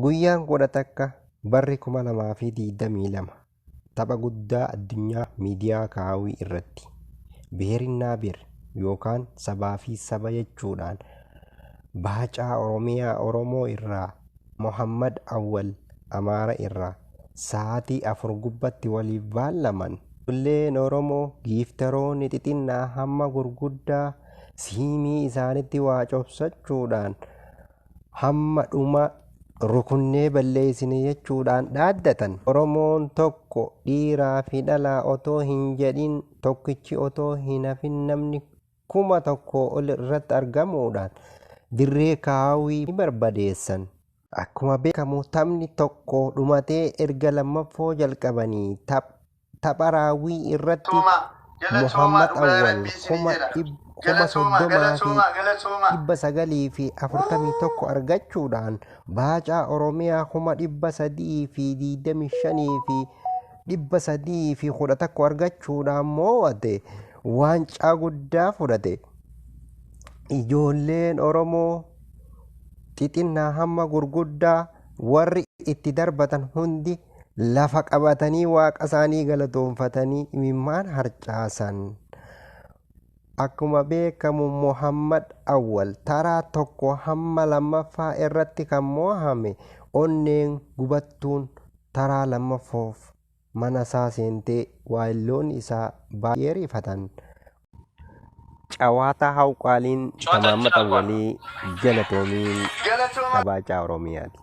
Guyyaan kudha takka barri 2022 tapha guddaa addunyaa miidiyaa kaawii irratti Biheerinaa bir yookaan sabaa fi saba jechuudhaan Baacaa Oromoo irraa Mohammad Awwal Amaara irraa sa'aatii 4 gubbatti waliif baalaman. Ijoolleen Oromoo giiftaroonni xixinnaa hamma gurguddaa siimii isaanitti waa cobsachuudhaan hamma dhuma rukunnee balleessine jechuudhaan dhaaddatan. Oromoon tokko dhiiraa fi dhalaa otoo hin jedhin tokkichi otoo hin hafin namni 1,000 ol irratti argamuudhaan dirree kaawii barbadeessan. Akkuma beekamu taphni tokko dhumatee erga lammaffoo jalqabanii tapha raawwii irratti Mohammad Awwal 30,941 argachuudhaan Baacaa Oromiyaa 325,311 argachuudhaan mo'ate waancaa guddaa fudhate. Ijoolleen Oromoo xixinnaa hamma gurguddaa warri itti darbatan hundi lafa qabatanii waaqa isaanii galatoonfatanii imimmaan harcaasan. Akkuma beekamu Mohammad Awwal taraa tokko hamma lammaffaa irratti kan mo'ame onneen gubattuun taraa lammaffoof mana isaa seentee waayilloonni isaa baay'ee rifatan. Cawaata hawqaaliin Mohammad Awwalii galatoomiin Baacaa Oromiyaati.